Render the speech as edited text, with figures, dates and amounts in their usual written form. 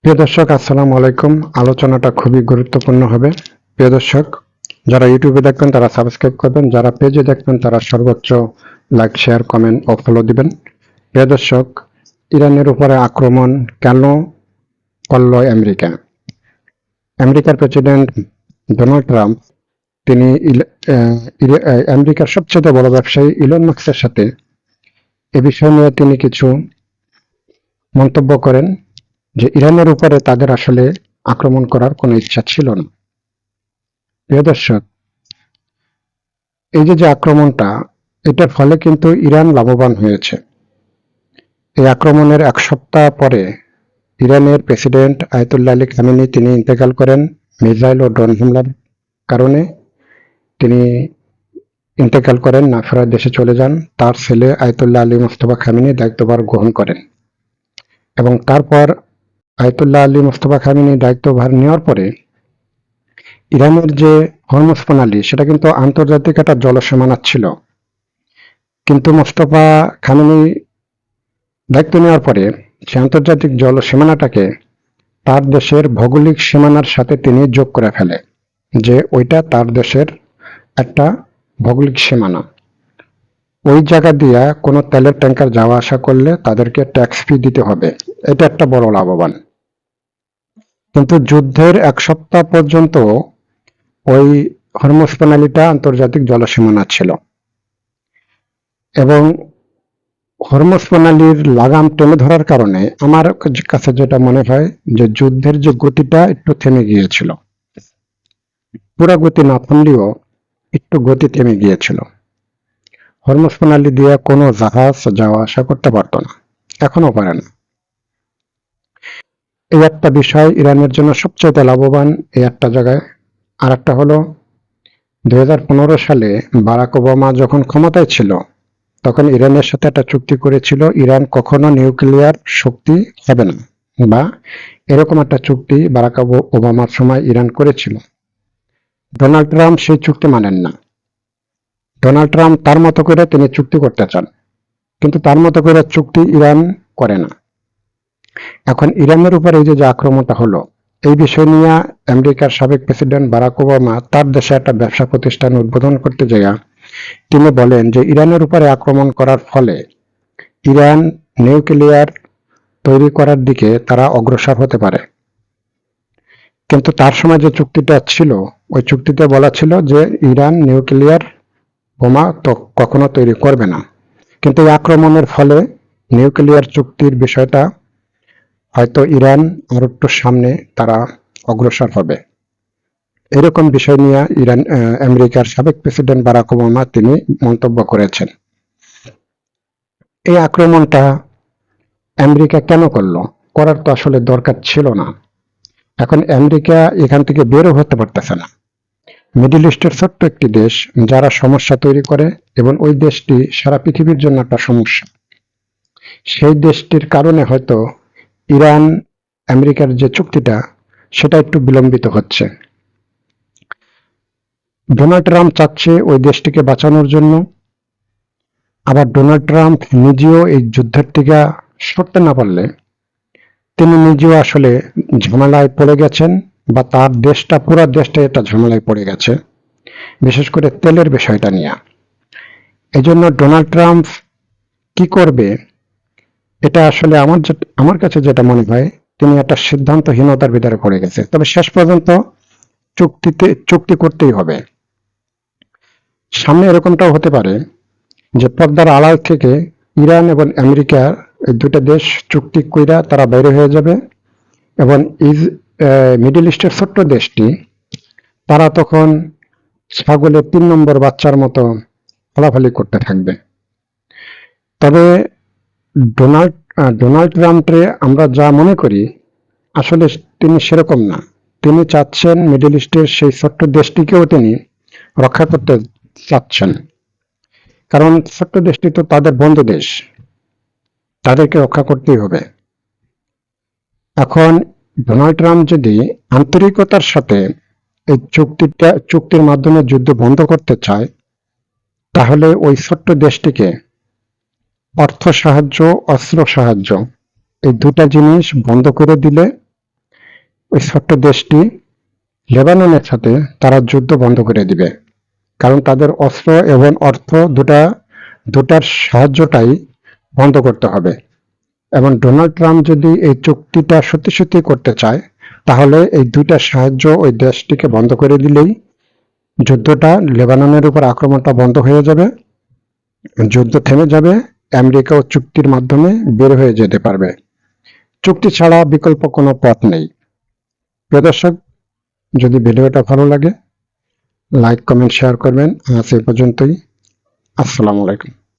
প্রিয় দর্শক, আসসালামু আলাইকুম। আলোচনাটা খুবই গুরুত্বপূর্ণ হবে। প্রিয় দর্শক, যারা ইউটিউবে দেখবেন তারা সাবস্ক্রাইব করবেন, যারা পেজে দেখবেন তারা সর্বোচ্চ লাইক, শেয়ার, কমেন্ট ও ফলো দিবেন। প্রিয় দর্শক, ইরানের উপরে আক্রমণ কেন করল আমেরিকা? আমেরিকার প্রেসিডেন্ট ডোনাল্ড ট্রাম্প তিনি আমেরিকার সবচেয়ে বড় ব্যবসায়ী ইলন মাস্কের সাথে এ বিষয় নিয়ে তিনি কিছু মন্তব্য করেন যে ইরানের উপরে তাদের আসলে আক্রমণ করার কোনো ইচ্ছা ছিল না। প্রিয় দর্শক, এই যে আক্রমণটা, এটার ফলে কিন্তু ইরান লাভবান হয়েছে। এই আক্রমণের এক সপ্তাহ পরে ইরানের প্রেসিডেন্ট আয়াতুল্লাহ আলী খামেনি তিনি ইন্তেকাল করেন মিসাইল ও ড্রোন হামলার কারণে। তিনি ইন্তেকাল করেন, না ফেরার দেশে চলে যান। তার ছেলে আয়াতুল্লাহ আলী মোস্তফা খামেনি দায়িত্বভার গ্রহণ করেন এবং তারপর আয়াতুল্লাহ আলী মোস্তফা খামেনি দায়িত্বভার নেওয়ার পরে ইরানের যে হরমুজ প্রণালী, সেটা কিন্তু আন্তর্জাতিক একটা জলসীমানা ছিল। কিন্তু মোস্তফা খামেনি দায়িত্ব নেওয়ার পরে সে আন্তর্জাতিক জলসীমানাটাকে তার দেশের ভৌগোলিক সীমানার সাথে তিনি যোগ করে ফেলে, যে ওইটা তার দেশের একটা ভৌগোলিক সীমানা। ওই জায়গা দিয়ে কোনো তেলের ট্যাঙ্কার যাওয়া আসা করলে তাদেরকে ট্যাক্স ফি দিতে হবে। এটা একটা বড় লাভবান। কিন্তু যুদ্ধের এক সপ্তাহ পর্যন্ত ওই হরমুজ প্রণালীটা আন্তর্জাতিক জলসীমানা ছিল এবং হরমুজ প্রণালীর লাগাম টেনে ধরার কারণে আমার কাছে যেটা মনে হয় যে যুদ্ধের যে গতিটা একটু থেমে গিয়েছিল। পুরা গতি না থামলেও একটু গতি থেমে গিয়েছিল। হরমুজ প্রণালী দিয়ে কোনো জাহাজ যাওয়া আসা করতে পারতো না, এখনো পারে না। এই একটা বিষয় ইরানের জন্য সবচেয়ে লাভবান এই একটা জায়গায়। আর একটা হলো 2015 সালে বারাক ওবামা যখন ক্ষমতায় ছিল তখন ইরানের সাথে একটা চুক্তি করেছিল, ইরান কখনো নিউক্লিয়ার শক্তি হবে না, বা এরকম একটা চুক্তি বারাক ওবামার সময় ইরান করেছিল। ডোনাল্ড ট্রাম্প সেই চুক্তি মানেন না। ডোনাল্ড ট্রাম্প তার মতো করে তিনি চুক্তি করতে চান, কিন্তু তার মতো করে চুক্তি ইরান করে না। এখন ইরানের উপর এই যে আক্রমণটা হলো, এই বিষয় নিয়ে আমেরিকার সাবেক প্রেসিডেন্ট বারাক ওবামা তার দেশে একটা ব্যবসা প্রতিষ্ঠান উদ্বোধন করতে যাইয়া তিনি বলেন যে ইরানের উপরে আক্রমণ করার ফলে ইরান নিউক্লিয়ার তৈরি করার দিকে তারা অগ্রসর হতে পারে। কিন্তু তার সময় যে চুক্তিটা ছিল, ওই চুক্তিতে বলা ছিল যে ইরান নিউক্লিয়ার বোমা তো কখনো তৈরি করবে না। কিন্তু এই আক্রমণের ফলে নিউক্লিয়ার চুক্তির বিষয়টা হয়তো ইরান আর একটু সামনে তারা অগ্রসর হবে। এরকম বিষয় নিয়ে আমেরিকার সাবেক প্রেসিডেন্ট বারাক ওবামা তিনি মন্তব্য করেছেন। এই আক্রমণটা আমেরিকা কেন করলো? করার তো আসলে দরকার ছিল না। এখন আমেরিকা এখান থেকে বেরো হতে পারতেছে না। মিডল ইস্টের ছোট্ট একটি দেশ যারা সমস্যা তৈরি করে, এবং ওই দেশটি সারা পৃথিবীর জন্য একটা সমস্যা। সেই দেশটির কারণে হয়তো ইরান আমেরিকার যে চুক্তিটা সেটা একটু বিলম্বিত হচ্ছে। ডোনাল্ড ট্রাম্প চাচ্ছে ওই দেশটিকে বাঁচানোর জন্য, আবার ডোনাল্ড ট্রাম্প নিজেও এই যুদ্ধের থেকে সরতে না পারলে তিনি নিজেও আসলে ঝামেলায় পড়ে গেছেন, বা তার দেশটা, পুরো দেশটা একটা ঝামেলায় পড়ে গেছে, বিশেষ করে তেলের বিষয়টা নিয়ে। এই জন্য ডোনাল্ড ট্রাম্প কি করবে, এটা আসলে আমার কাছে যেটা মনে হয় তিনি একটা সিদ্ধান্তহীনতার ভিতরে পড়ে গেছে। তবে শেষ পর্যন্ত চুক্তি করতেই হবে। সামনে এরকমটাও হতে পারে যে পর্দার আড়াল থেকে ইরান এবং আমেরিকা, এই দুটা দেশ চুক্তি কইরা তারা বাইরে হয়ে যাবে, এবং মিডল ইস্টের ছোট্ট দেশটি তারা তখন ছাগলের 3 নম্বর বাচ্চার মতো ফলাফলি করতে থাকবে। তবে ডোনাল্ড ট্রাম্পকে আমরা যা মনে করি, আসলে তিনি সেরকম না। তিনি চাচ্ছেন মিডল ইস্টের সেই ছোট্ট দেশটিকেও তিনি রক্ষা করতে চাচ্ছেন, কারণ ছোট্ট দেশটি তো তাদের বন্ধু দেশ, তাদেরকে রক্ষা করতেই হবে। এখন ডোনাল্ড ট্রাম্প যদি আন্তরিকতার সাথে এই চুক্তির মাধ্যমে যুদ্ধ বন্ধ করতে চায়, তাহলে ওই ছোট্ট দেশটিকে অর্থ সাহায্য, অস্ত্র সাহায্য, এই দুটা জিনিস বন্ধ করে দিলে ওই ছোট্ট দেশটি লেবাননের সাথে তারা যুদ্ধ বন্ধ করে দিবে, কারণ তাদের অস্ত্র এবং অর্থ দুটার সাহায্যটাই বন্ধ করতে হবে। এবং ডোনাল্ড ট্রাম্প যদি এই চুক্তিটা সত্যি সত্যি করতে চায়, তাহলে এই দুইটা সাহায্য ওই দেশটিকে বন্ধ করে দিলেই যুদ্ধটা, লেবাননের উপর আক্রমণটা বন্ধ হয়ে যাবে, যুদ্ধ থেমে যাবে, আমেরিকাও চুক্তির মাধ্যমে বের হয়ে যেতে পারবে। চুক্তি ছাড়া বিকল্প কোনো পথ নেই। প্রিয় দর্শক, যদি ভিডিওটা ভালো লাগে লাইক কমেন্ট শেয়ার করবেন। আজ এই পর্যন্তই। আসসালামু আলাইকুম।